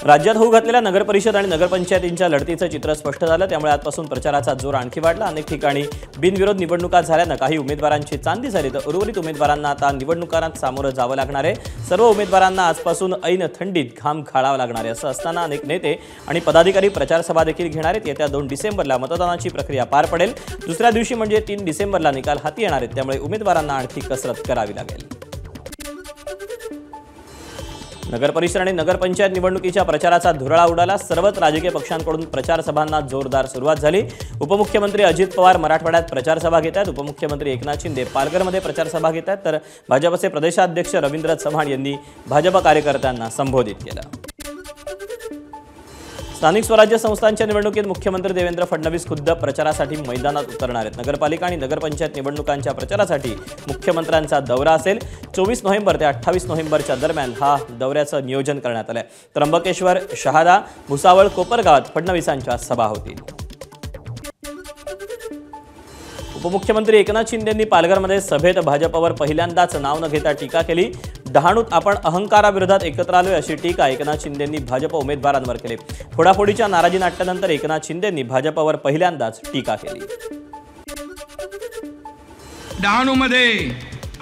राज्यात होऊ घातलेल्या नगरपरिषद आणि नगरपंचायतींच्या लढतीचं चित्र स्पष्ट झालं, त्यामुळे आजपासून प्रचाराचा जोर आणखी वाढला। अनेक ठिकाणी बिनविरोध निवडणुका झाल्यानं काही उमेदवारांची चांदी झाली, तर उर्वरित उमेदवारांना आता निवडणुकांना सामोरं जावं लागणार आहे। सर्व उमेदवारांना आजपासून ऐन थंडीत घाम घालावा लागणार आहे। असं असताना अनेक नेते आणि पदाधिकारी प्रचार सभा देखील घेणार आहेत। येत्या 2 डिसेंबरला मतदानाची प्रक्रिया पार पडेल। दुसऱ्या दिवशी म्हणजे 3 डिसेंबरला निकाल हाती येणार आहेत, त्यामुळे उमेदवारांना आणखी कसरत करावी लागेल। नगरपरिषद आणि नगरपंचायत निवडणुकीच्या प्रचाराचा धुरळा उडाला। सर्वच राजकीय पक्षांकडून प्रचार सभांना जोरदार सुरुवात झाली। उपमुख्यमंत्री अजित पवार मराठवाड्यात प्रचार सभा घेत आहेत। उपमुख्यमंत्री एकनाथ शिंदे पालघरमध्ये प्रचार सभा घेत आहेत, तर भाजपचे प्रदेशाध्यक्ष रवींद्र चव्हाण यांनी भाजप कार्यकर्त्यांना संबोधित केलं। स्थानिक स्वराज्य संस्थांच्या निवडणुकीत मुख्यमंत्री देवेंद्र फडणवीस खुद्द प्रचारासाठी मैदानात उतरणार आहेत। नगरपालिका आणि नगरपंचायत निवडणुकांच्या प्रचारासाठी मुख्यमंत्र्यांचा दौरा असेल। 24 नोव्हेंबर ते 28 नोव्हेंबरच्या दरम्यान हा दौऱ्याचं नियोजन करण्यात आलंय। त्र्यंबकेश्वर, शहादा, भुसावळ, कोपरगावात फडणवीसांच्या सभा होतील। उपमुख्यमंत्री एकनाथ शिंदेंनी पालघरमध्ये सभेत भाजपवर पहिल्यांदाच नाव न घेता टीका केली। डहाणूत आपण अहंकाराविरोधात एकत्र आलोय अशी टीका एकनाथ शिंदेंनी भाजप उमेदवारांवर केली। फोडाफोडीच्या नाराजी नाट्यानंतर एकनाथ शिंदेंनी भाजपवर पहिल्यांदाच टीका केली। डहाणूमध्ये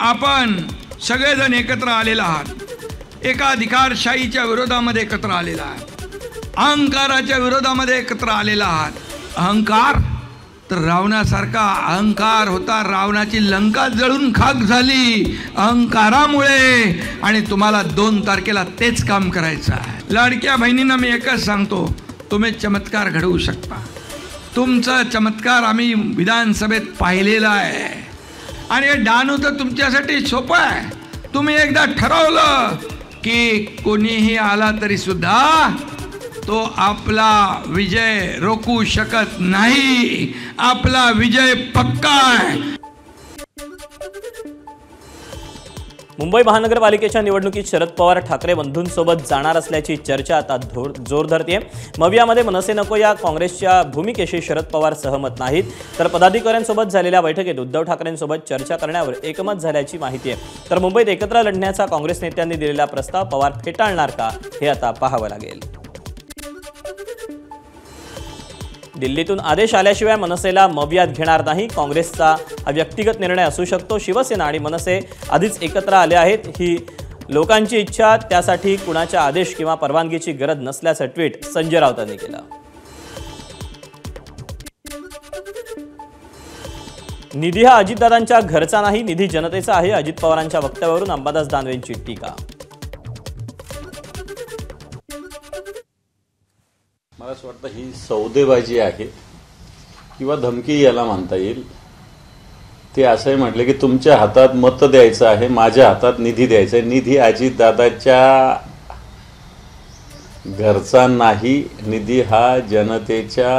आपण सगळेजण एकत्र आलेला आहात। एका अधिकारशाहीच्या विरोधामध्ये एकत्र आलेला आहात। अहंकाराच्या विरोधामध्ये एकत्र आलेला आहात। अहंकार तर रावणासारखा अहंकार होता, रावणाची लंका जळून खाक झाली अहंकारामुळे, आणि तुम्हाला 2 तारखेला तेच काम करायचं आहे। लाडक्या बहिणींना मी एकच सांगतो, तुम्ही चमत्कार घडवू शकता। तुमचा चमत्कार आम्ही विधानसभेत पाहिलेला आहे, आणि डहाणू तर तुमच्यासाठी सोपं आहे। तुम्ही एकदा ठरवलं की कोणीही आला तरी सुद्धा तो आपला विजय रोखू शकत नाही। आपला विजय पक्का आहे। मुंबई महानगरपालिकेच्या निवडणुकीत शरद पवार ठाकरे बंधूंसोबत जाणार असल्याची चर्चा आता जोर धरते। मवियामध्ये मनसे नको या काँग्रेसच्या भूमिकेशी शरद पवार सहमत नाहीत, तर पदाधिकाऱ्यांसोबत झालेल्या बैठकीत उद्धव ठाकरेंसोबत चर्चा करण्यावर एकमत झाल्याची माहिती आहे। तर मुंबईत एकत्र लढण्याचा काँग्रेस नेत्यांनी दिलेला प्रस्ताव पवार फेटाळणार का, हे आता पाहावं लागेल। दिल्लीतून आदेश आल्याशिवाय मनसेला मवियात घेणार नाही, काँग्रेसचा हा व्यक्तिगत निर्णय असू शकतो। शिवसेना आणि मनसे आधीच एकत्र आले आहेत, ही लोकांची इच्छा, त्यासाठी कुणाच्या आदेश किंवा परवानगीची गरज नसल्याचं ट्विट संजय राऊतांनी केलं। निधी हा अजितदादांच्या घरचा नाही, निधी जनतेचा आहे, अजित पवारांच्या वक्तव्यावरून अंबादास दानवेंची टीका। मला असं वाटतं ही सौदेबाजी आहे किंवा धमकी याला म्हणता येईल। ते असंही म्हटले की तुमच्या हातात मत द्यायचं आहे, माझ्या हातात निधी द्यायचा आहे। निधी अजितदादाच्या घरचा नाही, निधी हा जनतेच्या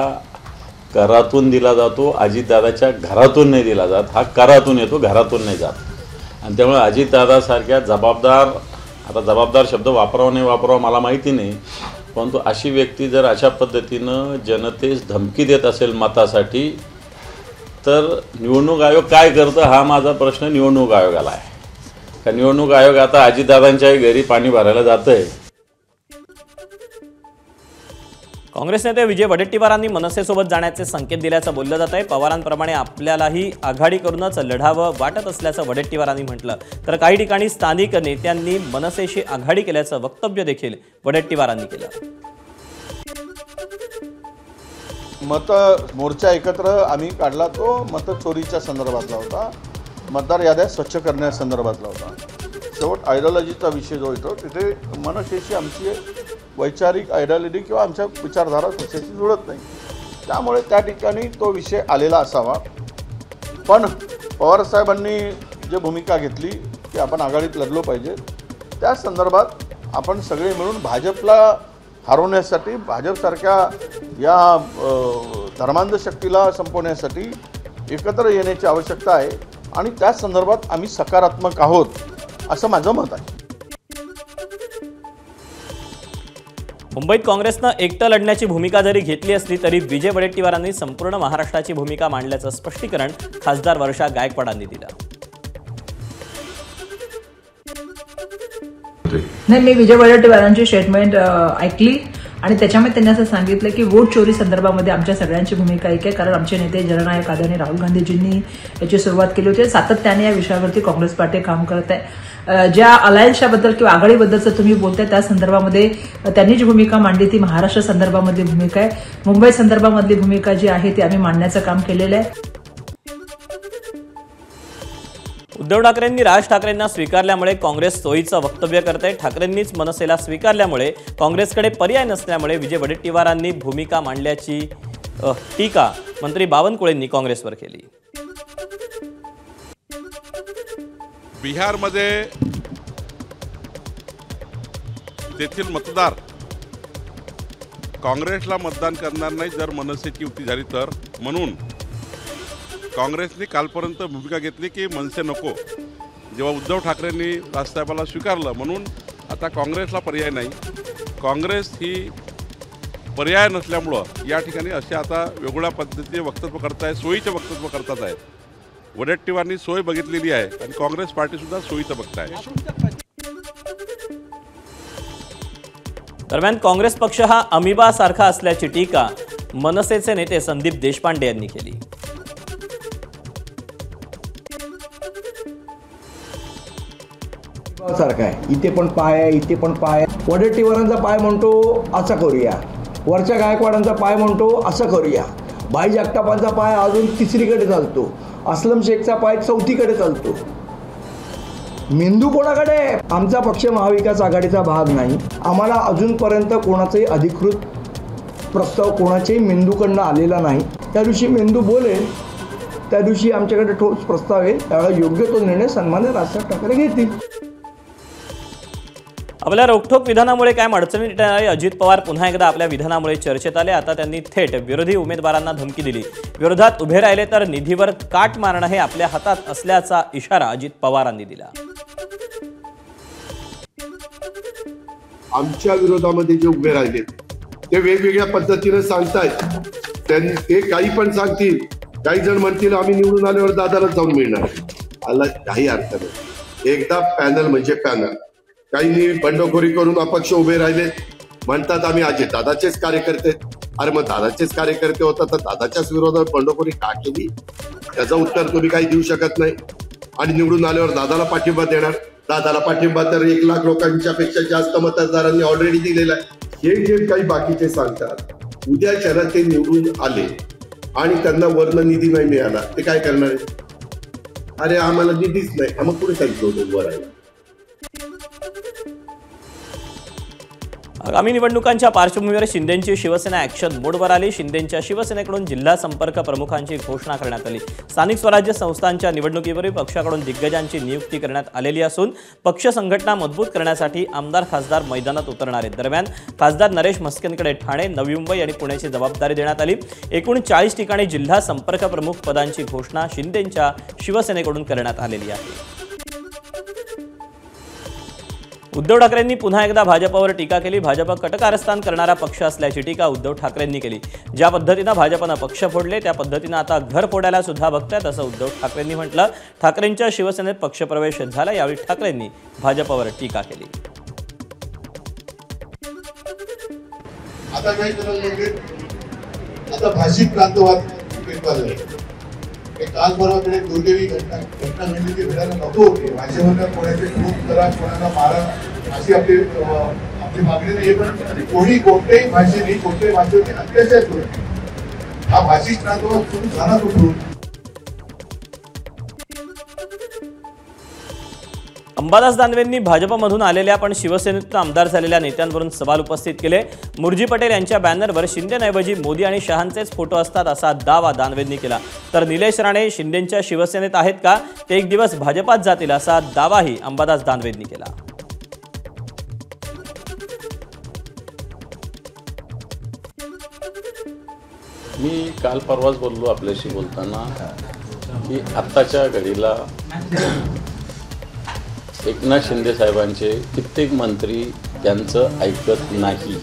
करातून दिला जातो। अजितदादाच्या घरातून नाही दिला जात, हा करातून येतो, घरातून नाही जात। आणि त्यामुळे अजितदादासारख्या जबाबदार शब्द वापरावा नाही वापरावा मला माहिती नाही, परंतु अशी व्यक्ती जर अशा पद्धतीनं जनतेस धमकी देत असेल मतासाठी, तर निवडणूक आयोग काय करतं हा माझा प्रश्न निवडणूक आयोगाला आहे। का निवडणूक आयोग आता अजितदादांच्याही घरी पाणी भरायला जातंय? काँग्रेस नेते विजय वडेट्टीवारांनी मनसेसोबत जाण्याचे संकेत दिल्याचं बोललं जात आहे। पवारांप्रमाणे आपल्यालाही आघाडी करूनच लढावं वाटत असल्याचं वडेट्टीवारांनी म्हटलं, तर काही ठिकाणी स्थानिक नेत्यांनी मनसेशी आघाडी केल्याचं वक्तव्य देखील वडेट्टीवारांनी केलं। मत मोर्चा एकत्र आम्ही काढला, तो मत चोरीच्या संदर्भातला होता, मतदार याद्या स्वच्छ करण्यासंदर्भातला होता। शेवट आयडियोलॉजीचा विषय जो येतो तिथे मनसेशी आमची वैचारिक आयडियोलॉजी किंवा आमच्या विचारधारा त्याच्याशी जुळत नाही, त्यामुळे त्या ठिकाणी तो विषय आलेला असावा। पण पवारसाहेबांनी जी भूमिका घेतली की आपण आघाडीत लढलो पाहिजे, त्या संदर्भात आपण सगळे मिळून भाजपला हरवण्यासाठी, भाजपसारख्या या धर्मांध शक्तीला संपवण्यासाठी एकत्र येण्याची आवश्यकता आहे, आणि त्या संदर्भात आम्ही सकारात्मक आहोत असं माझं मत आहे। मुंबईत काँग्रेसनं एकटं लढण्याची भूमिका जरी घेतली असली तरी विजय वडेट्टीवारांनी संपूर्ण महाराष्ट्राची भूमिका मांडल्याचं स्पष्टीकरण खासदार वर्षा गायकवाडांनी दिलं। नाही, मी विजय वडेट्टीवारांची स्टेटमेंट ऐकली आणि त्याच्यामध्ये त्यांनी असं सांगितलं की वोट चोरी संदर्भामध्ये आमच्या सगळ्यांची भूमिका एक आहे, कारण आमचे नेते जननायक आदरणीय राहुल गांधीजींनी याची सुरुवात केली होती. सातत्याने या विषयावरती काँग्रेस पार्टी काम करत आहे. ज्या अलायन्सच्याबद्दल किंवा आघाडीबद्दलचं तुम्ही बोलताय त्या संदर्भामध्ये त्यांनी जी भूमिका मांडली ती महाराष्ट्र संदर्भामध्ये भूमिका आहे. मुंबई संदर्भामधली भूमिका जी आहे ती आम्ही मांडण्याचं काम केलेलं आहे. उद्धव ठाकरेंनी राज ठाकरेंना स्वीकारल्यामुळे काँग्रेस सोयीचं वक्तव्य करते. ठाकरेंनीच मनसेला स्वीकारल्यामुळे काँग्रेसकडे पर्याय नसल्यामुळे विजय वडेट्टीवारांनी भूमिका मांडल्याची टीका मंत्री बावनकुळेंनी काँग्रेसवर केली. बिहारमध्ये तेथील मतदार काँग्रेसला मतदान करणार नाही जर मनसेची युती झाली तर, म्हणून काँग्रेसने कालपर्यंत भूमिका घेतली की मनसे नको. जेव्हा उद्धव ठाकरेंनी राजसाहेबाला स्वीकारलं म्हणून आता काँग्रेसला पर्याय नाही. काँग्रेस ही पर्याय नसल्यामुळं या ठिकाणी असे आता वेगवेगळ्या पद्धतीचे वक्तव्य करताय, सोयीचे वक्तव्य करतात आहेत. वडेट्टीवारांनी सोय बघितलेली आहे आणि काँग्रेस पार्टीसुद्धा सोयीचं बघताय. दरम्यान काँग्रेस पक्ष हा अमिबा सारखा असल्याची टीका मनसेचे नेते संदीप देशपांडे यांनी केली. सारखा आहे, इथे पण पाय आहे, इथे पण पाय आहे. वडेट्टीवारांचा पाय म्हणतो असं करूया, वरच्या गायकवाडांचा पाय म्हणतो असं करूया, भाई जगतापांचा पाय अजून तिसरीकडे चालतो, असलम शेखचा पाय चौथीकडे चालतो. मेंदू कोणाकडे? आमचा पक्ष महाविकास आघाडीचा भाग नाही. आम्हाला अजूनपर्यंत कोणाचाही अधिकृत प्रस्ताव कोणाच्याही मेंदूकडनं आलेला नाही. त्या दिवशी मेंदू बोलेल त्या दिवशी आमच्याकडे ठोस प्रस्ताव येईल, त्यावेळेला योग्य तो निर्णय सन्मान्य राजसाहेब ठाकरे घेतील. आपल्या रोखठोक विधानामुळे काय अडचणीत येणारे अजित पवार पुन्हा एकदा आपल्या विधानामुळे चर्चेत आले. आता त्यांनी थेट विरोधी उमेदवारांना धमकी दिली. विरोधात उभे राहिले तर निधीवर काट मारणं हे आपल्या हातात असल्याचा इशारा अजित पवारांनी दिला. आमच्या विरोधामध्ये जे उभे राहिले ते वेगवेगळ्या पद्धतीने सांगतायत. ते काही पण सांगतील. काही जण म्हणतील आम्ही निवडून आल्यावर दादाला जाऊन मिळणार. आला काही अर्थ नाही. एकदा पॅनल म्हणजे पॅनल. काही बंडखोरी करून अपक्ष उभे राहिले, म्हणतात आम्ही अजित दादाचेच कार्यकर्ते. अरे मग दादाचेच कार्यकर्ते होता तर दादाच्याच विरोधात बंडखोरी का केली? त्याचं उत्तर तुम्ही काही देऊ शकत नाही. आणि निवडून आल्यावर दादाला पाठिंबा देणार. दादाला पाठिंबा तर 1 लाख लोकांच्या पेक्षा जास्त मतदारांनी ऑलरेडी दिलेला आहे. हे जे काही बाकीचे सांगतात, उद्या शहरात ते निवडून आले आणि त्यांना वर्ण निधी नाही मिळाला, ते काय करणार आहे? अरे आम्हाला निधीच नाही, मग पुढे सांगितलं उभं राहिलं. आगामी निवडणुकांच्या पार्श्वभूमीवर शिंदेंची शिवसेना ॲक्शन मोडवर आली. शिंदेंच्या शिवसेनेकडून जिल्हा संपर्क प्रमुखांची घोषणा करण्यात आली. स्थानिक स्वराज्य संस्थांच्या निवडणुकीपूर्वी पक्षाकडून दिग्गजांची नियुक्ती करण्यात आलेली असून पक्ष संघटना मजबूत करण्यासाठी आमदार खासदार मैदानात उतरणार आहेत. दरम्यान खासदार नरेश म्हस्केंकडे ठाणे, नवी मुंबई आणि पुण्याची जबाबदारी देण्यात आली. एकूण 40 ठिकाणी जिल्हा संपर्क प्रमुख पदांची घोषणा शिंदेंच्या शिवसेनेकडून करण्यात आलेली आहे. उद्धव ठाकरेंनी पुन्हा एकदा भाजपवर टीका केली. भाजप कटकारस्थान करणारा पक्ष असल्याची टीका उद्धव ठाकरेंनी केली. ज्या पद्धतीनं भाजपनं पक्ष फोडले त्या पद्धतीनं आता घर फोडायला सुद्धा बघतायत असं उद्धव ठाकरेंनी म्हटलं. ठाकरेंच्या शिवसेनेत पक्षप्रवेश झाला. यावेळी ठाकरेंनी भाजपवर टीका केली. आता काय करायला आता भाषिक प्रांतवाद काल परवाकडे दुर्दैवी घटना घडली ती घडायला नको होती. भाषेमध्ये कोणाचे खूप करा, कोणाला मारा अशी आपली मागणी नाही. पण कोणी कोणत्याही भाषेने कोणत्याही भाषेने अत्याचार करू हा भाषिक प्रांतवाद तुम्ही झाला कुठून? अंबादास दानवेंनी भाजपमधून आलेल्या पण शिवसेनेतून आमदार झालेल्या नेत्यांवरून सवाल उपस्थित केले. मुरजी पटेल यांच्या बॅनरवर शिंदेऐवजी मोदी आणि शहांचेच फोटो असतात असा दावा दानवेंनी केला. तर निलेश राणे शिंदेंच्या शिवसेनेत आहेत का? ते एक दिवस भाजपात जातील असा दावाही अंबादास दानवेंनी केला. मी काल परवाच बोललो आपल्याशी बोलताना की आत्ताच्या घडीला एकनाथ शिंदे साहेबांचे कित्येक मंत्री त्यांचं ऐकत नाही.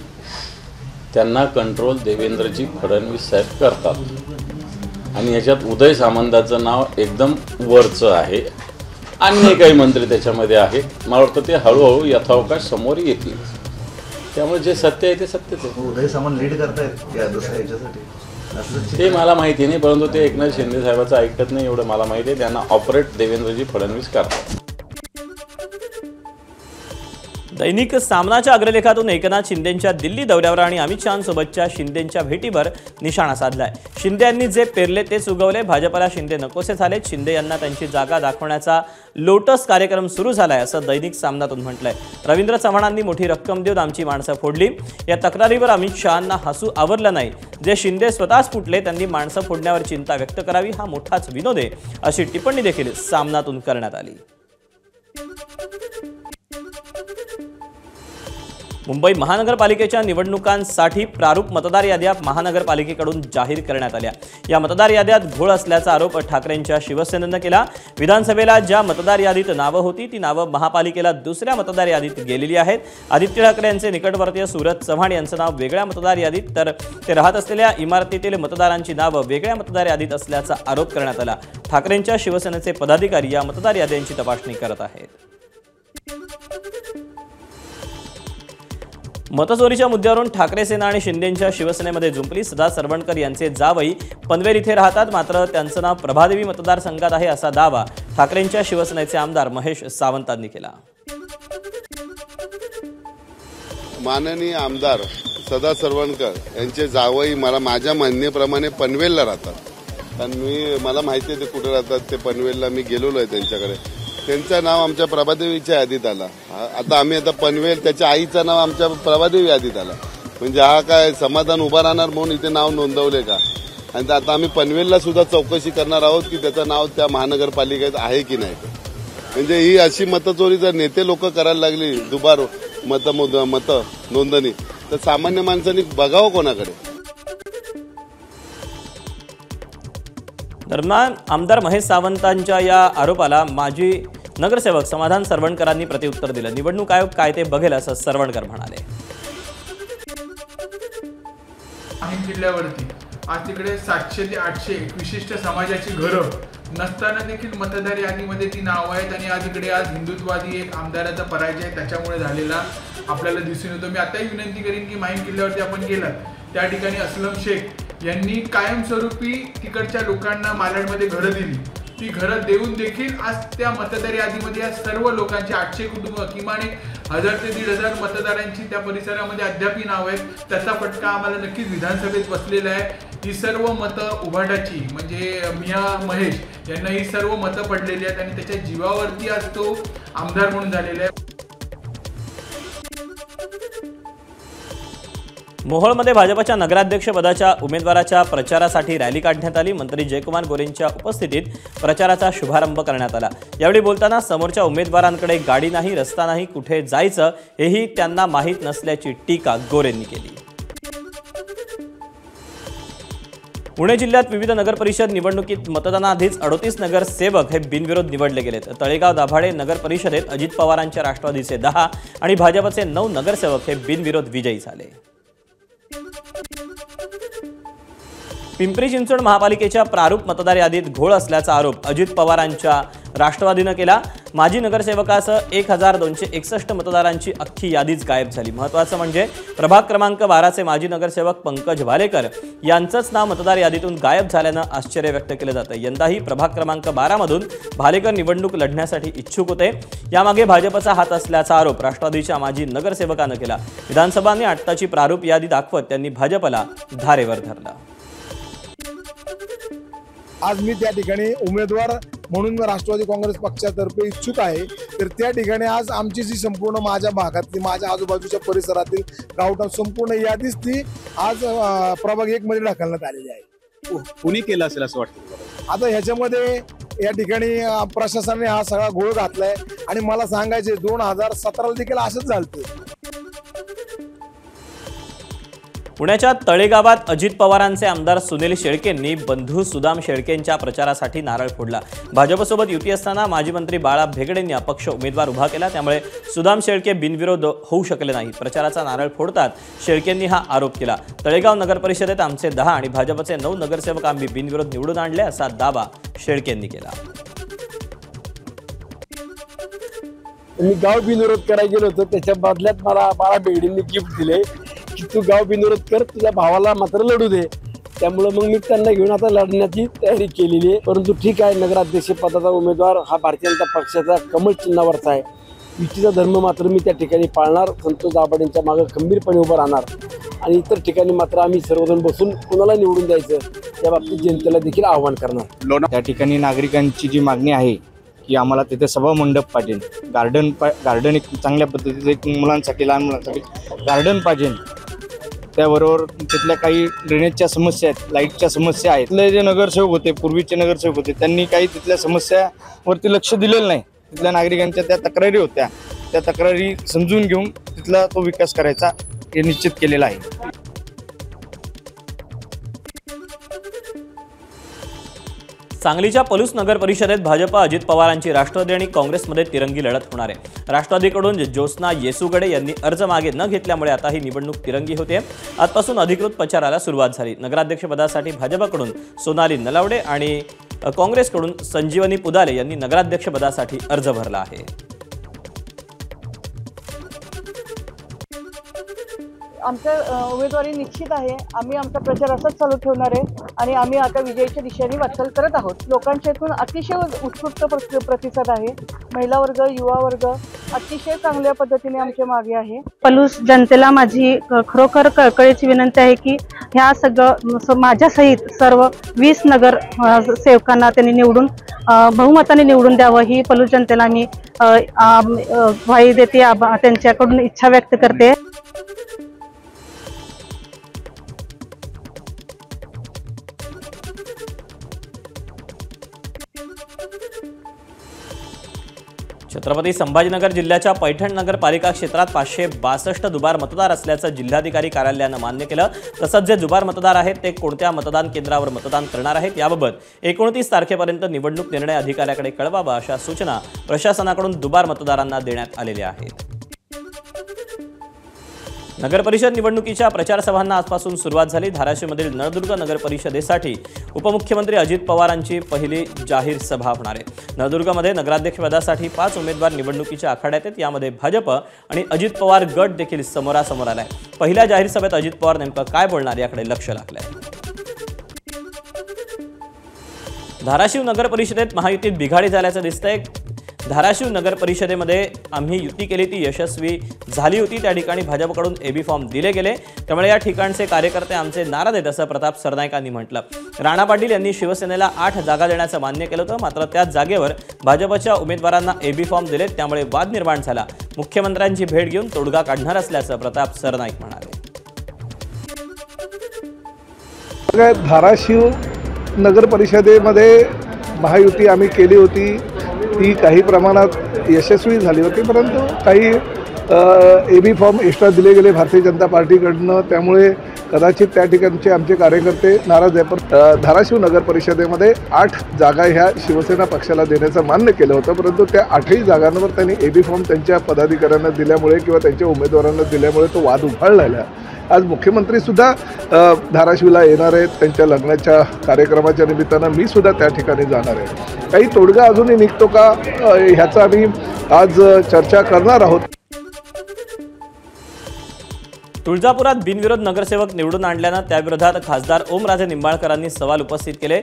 त्यांना कंट्रोल देवेंद्रजी फडणवीस साहेब करतात आणि ह्याच्यात उदय सामंताचं नाव एकदम वरचं आहे. अन्य काही मंत्री त्याच्यामध्ये आहेत. मला वाटतं ते हळूहळू यथावकाश समोर येतील. त्यामुळे जे सत्य आहे ते सत्यच आहे. उदय सामंत लीड करतायत या दुसऱ्या याच्यासाठी ते मला माहिती नाही, परंतु ते एकनाथ शिंदे साहेबांचं ऐकत नाही एवढं मला माहिती आहे. त्यांना ऑपरेट देवेंद्रजी फडणवीस करतात. दैनिक सामनाच्या अग्रलेखातून एकनाथ शिंदेंच्या दिल्ली दौऱ्यावर आणि अमित शहांसोबतच्या शिंदेंच्या भेटीवर निशाणा साधलाय. शिंदे यांनी जे पेरले तेच उगवले. भाजपला शिंदे नकोसे झालेत. शिंदे यांना त्यांची जागा दाखवण्याचा लोटस कार्यक्रम सुरू झालाय असं दैनिक सामनातून म्हटलंय. रवींद्र चव्हाणांनी मोठी रक्कम देऊन आमची माणसं फोडली. या तक्रारीवर अमित शहांना हसू आवरलं नाही. जे शिंदे स्वतःच फुटले त्यांनी माणसं फोडण्यावर चिंता व्यक्त करावी हा मोठाच विनोद आहे अशी टिप्पणी देखील सामनातून करण्यात आली. मुंबई महानगरपालिकेच्या निवडणुकांसाठी प्रारूप मतदार याद्या महानगरपालिकेकडून जाहीर करण्यात आल्या. या मतदार याद्यात घोळ असल्याचा आरोप ठाकरेंच्या शिवसेनेनं केला. विधानसभेला ज्या मतदार यादीत नावं होती ती नावं महापालिकेला दुसऱ्या मतदार यादीत गेलेली आहेत. आदित्य ठाकरे यांचे निकटवर्तीय सूरज चव्हाण यांचं नाव वेगळ्या मतदार यादीत तर ते राहत असलेल्या इमारतीतील मतदारांची नावं वेगळ्या मतदार यादीत असल्याचा आरोप करण्यात आला. ठाकरेंच्या शिवसेनेचे पदाधिकारी या मतदार याद्यांची तपासणी करत आहेत. मतचोरीच्या मुद्द्यावरून ठाकरे सेना आणि शिंदेंच्या शिवसेनेमध्ये जुंपली. सदा सरवणकर यांचे जावई पनवेल इथे राहतात, मात्र त्यांचं नाव प्रभादेवी मतदारसंघात आहे असा दावा ठाकरेंच्या शिवसेनेचे आमदार महेश सावंतांनी केला. माननीय आमदार सदा सरवणकर यांचे जावई माझ्या म्हणण्याप्रमाणे पनवेलला राहतात. आणि मला माहिती आहे ते कुठे राहतात. ते पनवेलला मी गेलेलो आहे त्यांच्याकडे. त्यांचं नाव आमच्या प्रभादेवीच्या यादीत आला. आता आम्ही पनवेल त्याच्या आईचं नाव आमच्या प्रभादेवी यादीत आला. म्हणजे हा काय समाधान उभा राहणार म्हणून इथे नाव नोंदवले का? आणि आता आम्ही पनवेलला सुद्धा चौकशी करणार आहोत की त्याचं नाव त्या महानगरपालिकेत आहे की नाही. म्हणजे ही अशी मतचोरी जर नेते लोक करायला लागली दुबार मत नोंदणी तर सामान्य माणसांनी बघावं कोणाकडे. दरम्यान आमदार महेश सावंतांच्या या आरोपाला माजी नगरसेवक समाधान सरवणकरांनी प्रत्युत्तर दिलं. निवडणूक आयोग काय ते बघेल असं सरवणकर म्हणाले. जिल्ह्यावरती आज तिकडे 700 ते 800 विशिष्ट समाजाची घरं नसताना देखील मतदार यादीमध्ये ती नावं आहेत. आणि आज इकडे हिंदुत्ववादी एक आमदाराचा पराजय त्याच्यामुळे झालेला आपल्याला दिसून येतो. मी आताही विनंती करीन की माहीम किल्ल्यावरती आपण गेलात त्या ठिकाणी अस्लम शेख यांनी कायमस्वरूपी तिकडच्या लोकांना मालाडमध्ये घरं दिली. ती घरं देऊन देखील आज त्या मतदार यादीमध्ये या सर्व लोकांची 800 कुटुंब किमान 1000 ते 1500 मतदारांची त्या परिसरामध्ये अद्यापही नाव आहेत. त्याचा फटका आम्हाला नक्कीच विधानसभेत बसलेला आहे. ही सर्व मतं उभाटाची म्हणजे मिया महेश यांना ही सर्व मतं पडलेली आहेत आणि त्याच्या जीवावरती आज तो आमदार म्हणून झालेला आहे. मोहोळमध्ये भाजपच्या नगराध्यक्षपदाच्या उमेदवाराच्या प्रचारासाठी रॅली काढण्यात आली. मंत्री जयकुमार गोरेंच्या उपस्थितीत प्रचाराचा शुभारंभ करण्यात आला. यावेळी बोलताना समोरच्या उमेदवारांकडे गाडी नाही, रस्ता नाही, कुठे जायचं हेही त्यांना माहीत नसल्याची टीका गोरेंनी केली. पुणे जिल्ह्यात विविध नगरपरिषद निवडणुकीत मतदानाआधीच 38 नगरसेवक हे बिनविरोध निवडले गेलेत. तळेगाव दाभाडे नगर परिषदेत अजित पवारांच्या राष्ट्रवादीचे 10 आणि भाजपचे 9 नगरसेवक हे बिनविरोध विजयी झाले. पिंपरी चिंचवड महापालिकेच्या प्रारूप मतदार यादीत घोळ असल्याचा आरोप अजित पवारांच्या राष्ट्रवादीनं केला. माजी नगरसेवकासह 1261 मतदारांची अख्खी यादीच गायब झाली. महत्त्वाचं म्हणजे प्रभाग क्रमांक 12चे माजी नगरसेवक पंकज भालेकर यांचंच नाव मतदार यादीतून गायब झाल्यानं आश्चर्य व्यक्त केलं जातं. यंदाही प्रभाग क्रमांक 12मधून भालेकर निवडणूक लढण्यासाठी इच्छुक होते. यामागे भाजपचा हात असल्याचा आरोप राष्ट्रवादीच्या माजी नगरसेवकानं केला. विधानसभा आणि आत्ताची प्रारूप यादी दाखवत त्यांनी भाजपला धारेवर धरलं. आज मी त्या ठिकाणी उमेदवार म्हणून राष्ट्रवादी काँग्रेस पक्षातर्फे इच्छुक आहे. तर त्या ठिकाणी आज आमची जी संपूर्ण माझ्या भागातली माझ्या आजूबाजूच्या परिसरातील गावठाण संपूर्ण यादीच ती आज प्रभाग 1 मध्ये ढकलण्यात आलेली आहे. कुणी केलं असेल असं वाटतं? आता ह्याच्यामध्ये या ठिकाणी प्रशासनाने हा सगळा घोळ घातलाय आणि मला सांगायचे 2017ला देखील असंच झालं. पुण्याच्या तळेगावात अजित पवारांचे आमदार सुनील शेळकेंनी बंधू सुदाम शेळकेंच्या प्रचारासाठी नारळ फोडला. भाजपसोबत युती असताना माजी मंत्री बाळा भेगडेंनी अपक्ष उमेदवार उभा केला. त्यामुळे सुदाम शेळके बिनविरोध होऊ शकले नाही. प्रचाराचा नारळ फोडतात शेळकेंनी हा आरोप केला. तळेगाव नगर परिषदेत आमचे 10 आणि भाजपचे 9 नगरसेवक आम्ही बिनविरोध निवडून आणले असा दावा शेळकेंनी केला. मी गाव बिनविरोध करायला गेलो होतो, त्याच्या बदल्यात मला बेगडींनी गिफ्ट दिले की तू गाव बिनविरोध कर, तुझ्या भावाला मात्र लढू दे. त्यामुळे मग मी त्यांना घेऊन आता लढण्याची तयारी केलेली आहे. परंतु ठीक आहे, नगराध्यक्ष पदाचा उमेदवार हा भारतीय जनता पक्षाचा कमळ चिन्हावरचा आहे. युतीचा धर्म मात्र मी त्या ठिकाणी पाळणार, संतोष दाभाडेंच्या मागे खंबीरपणे उभं राहणार आणि इतर ठिकाणी मात्र आम्ही सर्वजण बसून कोणाला निवडून द्यायचं त्या बाबतीत जनतेला देखील आव्हान करणार. त्या ठिकाणी नागरिकांची जी मागणी आहे की आम्हाला तिथे सभा मंडप पाहिजे, गार्डन एक चांगल्या पद्धतीचं एक मुलांसाठी, लहान मुलांसाठी गार्डन पाहिजे. त्याबरोबर तिथल्या काही ड्रेनेजच्या समस्या आहेत, लाईटच्या समस्या आहेत. तिथले जे नगरसेवक होते, पूर्वीचे नगरसेवक होते, त्यांनी काही तिथल्या समस्यावरती लक्ष दिलेलं नाही. तिथल्या नागरिकांच्या त्या तक्रारी होत्या, त्या तक्रारी समजून घेऊन तिथला तो विकास करायचा हे निश्चित केलेला आहे. सांगलीच्या पलूस नगर परिषदेत भाजप अजित पवारांची राष्ट्रवादी आणि काँग्रेसमध्ये तिरंगी लढत होणार आहे. राष्ट्रवादीकडून ज्योत्स्ना येसुगडे यांनी अर्ज मागे न घेतल्यामुळे आता ही निवडणूक तिरंगी होते. आजपासून अधिकृत प्रचाराला सुरुवात झाली. नगराध्यक्षपदासाठी भाजपकडून सोनाली नलावडे आणि काँग्रेसकडून संजीवनी पुदाले यांनी नगराध्यक्षपदासाठी अर्ज भरला आहे. आमचं उमेदवारी निश्चित आहे. आम्ही आमचा प्रचार असाच चालू ठेवणार आहे आणि आम्ही आता विजयाच्या दिशेने वाटचाल करत आहोत. लोकांच्या इथून अतिशय उत्स्फूर्त प्रतिसाद आहे. महिला वर्ग, युवा वर्ग अतिशय चांगल्या पद्धतीने आमच्या मागे आहे. पलूस जनतेला माझी खरोखर कळकळीची विनंती आहे की ह्या सगळं माझ्यासहित सर्व 20 नगर सेवकांना त्यांनी निवडून बहुमताने निवडून द्यावं ही पलूस जनतेला मी ग्वाही देते, त्यांच्याकडून इच्छा व्यक्त करते. छत्रपती संभाजीनगर जिल्ह्याच्या पैठण नगरपालिका क्षेत्रात 562 दुबार मतदार असल्याचं जिल्हाधिकारी कार्यालयानं मान्य केलं. तसंच जे दुबार मतदार आहेत ते कोणत्या मतदान केंद्रावर मतदान करणार आहेत याबाबत 29 तारखेपर्यंत निवडणूक निर्णय अधिकाऱ्याकडे कळवावा अशा सूचना प्रशासनाकडून दुबार मतदारांना देण्यात आलेल्या आहेत. नगरपरिषद निवडणुकीच्या प्रचार सभांना आजपासून सुरुवात झाली. धाराशिवमधील नळदुर्ग नगर परिषदेसाठी उपमुख्यमंत्री अजित पवारांची पहिली जाहीर सभा होणार आहे. नळदुर्गमध्ये नगराध्यक्षपदासाठी 5 उमेदवार निवडणुकीच्या आखाड्यात आहेत. यामध्ये भाजप आणि अजित पवार गट देखील समोरासमोर आलाय. पहिल्या जाहीर सभेत अजित पवार नेमकं काय बोलणार याकडे लक्ष लागलंय. धाराशिव नगर परिषदेत महायुतीत बिघाडी झाल्याचं दिसतंय. धाराशिव नगर परिषदेमध्ये आम्ही युती केली ती यशस्वी झाली होती. त्या ठिकाणी भाजपकडून एबी फॉर्म दिले गेले, त्यामुळे या ठिकाणचे कार्यकर्ते आमचे नाराज आहेत असं प्रताप सरनाईकांनी म्हटलं. राणा पाटील यांनी शिवसेनेला 8 जागा देण्याचं मान्य केलं होतं, मात्र त्याच जागेवर भाजपच्या उमेदवारांना एबी फॉर्म दिले, त्यामुळे वाद निर्माण झाला. मुख्यमंत्र्यांची भेट घेऊन तोडगा काढणार असल्याचं प्रताप सरनाईक म्हणाले. धाराशिव नगर परिषदेमध्ये महायुती आम्ही केली होती, ती काही प्रमाणात यशस्वी झाली होती, परंतु काही एबी फॉर्म एक्स्ट्रा दिले गेले भारतीय जनता पार्टीकडनं, त्यामुळे कदाचित त्या ठिकाणचे आमचे कार्यकर्ते नाराज आहे. पण धाराशिव नगर परिषदेमध्ये 8 जागा ह्या शिवसेना पक्षाला देण्याचं मान्य केलं होतं, परंतु त्या 8ही जागांवर त्यांनी एबी फॉर्म त्यांच्या पदाधिकाऱ्यांना दिल्यामुळे किंवा त्यांच्या उमेदवारांना दिल्यामुळे तो वाद उफाळला. आज मुख्यमंत्रीसुद्धा धाराशिवला येणार आहेत. त्यांच्या लग्नाच्या कार्यक्रमाच्या निमित्तानं मी सुद्धा त्या ठिकाणी जाणार आहे. काही तोडगा अजूनही निघतो का ह्याचा आम्ही आज चर्चा करणार आहोत. तुळजापुरात बिनविरोध नगरसेवक निवडून आणल्यानं त्याविरोधात खासदार ओमराजे निंबाळकरांनी सवाल उपस्थित केले.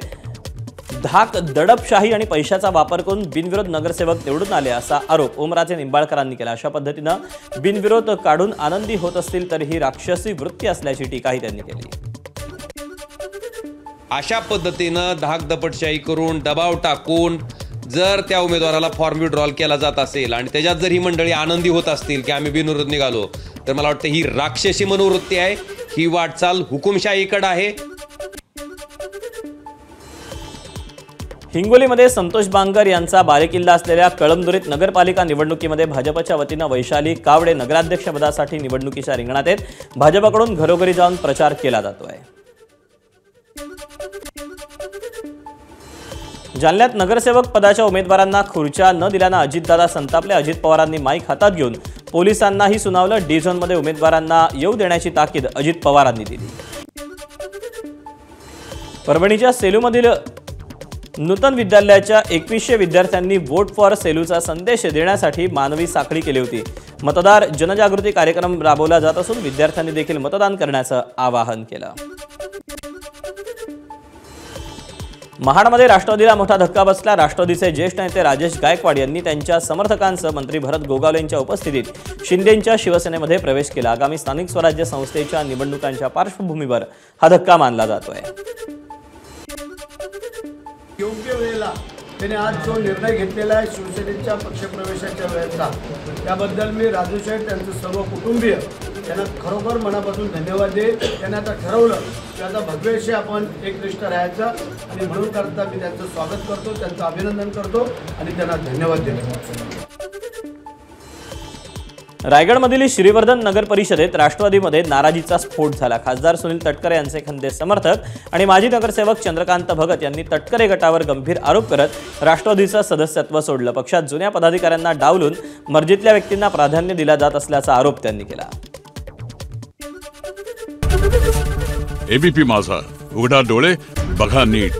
धाक, दडपशाही आणि पैशाचा वापर करून बिनविरोध नगरसेवक निवडून आले असा आरोप ओमराजे निंबाळकरांनी केला. अशा पद्धतीनं बिनविरोध काढून आनंदी होत असतील तरी ही राक्षसी वृत्ती असल्याची टीकाही त्यांनी केली. अशा पद्धतीनं धाकदपटशाही करून दबाव टाकून जर त्या उमेदवाराला फॉर्म विड्रॉल केला जात असेल आणि त्याच्यात जर ही मंडळी आनंदी होत असतील की आम्ही बिनविरोध निघालो, तर मला वाटतं ही राक्षसी मनोवृत्ती आहे. ही वाटचाल हुकुमशाहीकडे आहे. हिंगोलीमध्ये संतोष बांगर यांचा बालेकिल्ला असलेल्या कळमनुरीत नगरपालिका निवडणुकीमध्ये भाजपच्या वतीनं वैशाली कावडे नगराध्यक्षपदासाठी निवडणुकीच्या रिंगणात आहेत. भाजपकडून घरोघरी जाऊन प्रचार केला जातोय. जालन्यात नगरसेवक पदाच्या उमेदवारांना खुर्च्या न दिल्यानं अजितदादा संतापले. अजित पवारांनी माईक हातात घेऊन पोलिसांनाही सुनावलं. डी झोनमध्ये उमेदवारांना येऊ देण्याची ताकीद अजित पवारांनी दिली. परभणीच्या सेलूमधील नूतन विद्यालयाच्या 2100 विद्यार्थ्यांनी वोट फॉर सेलूचा संदेश देण्यासाठी मानवी साखळी केली होती. मतदार जनजागृती कार्यक्रम राबवला जात असून विद्यार्थ्यांनी देखील मतदान करण्याचं आवाहन केलं. महाडमध्ये राष्ट्रवादीला मोठा धक्का बसला. राष्ट्रवादीचे ज्येष्ठ नेते राजेश गायकवाड यांनी त्यांच्या समर्थकांसह मंत्री भरत गोगावले यांच्या उपस्थितीत शिंदेंच्या शिवसेनेमध्ये प्रवेश केला. आगामी स्थानिक स्वराज्य संस्थेच्या निवडणुकांच्या पार्श्वभूमीवर हा धक्का मानला जातोय. योग्य वेळेला त्याने आज जो निर्णय घेतलेला आहे शिवसेनेच्या पक्षप्रवेशाच्या वेळेचा, त्याबद्दल मी राजू शेठ त्यांचं सर्व कुटुंबीय त्यांना खरोखर मनापासून धन्यवाद दे. त्यांनी आता ठरवलं की आता भगवेशी आपण एकनिष्ठ राहायचं आणि म्हणून करता मी त्यांचं स्वागत करतो, त्यांचं अभिनंदन करतो आणि त्यांना धन्यवाद देतो. रायगडमधील श्रीवर्धन नगर परिषदेत राष्ट्रवादीमध्ये नाराजीचा स्फोट झाला. खासदार सुनील तटकरे यांचे खंदे समर्थक आणि माजी नगरसेवक चंद्रकांत भगत यांनी तटकरे गटावर गंभीर आरोप करत राष्ट्रवादीचं सदस्यत्व सोडलं. पक्षात जुन्या पदाधिकाऱ्यांना डावलून मर्जीतल्या व्यक्तींना प्राधान्य दिला जात असल्याचा आरोप त्यांनी केला. एबीपी माझा, उघडा डोळे बघा नीट.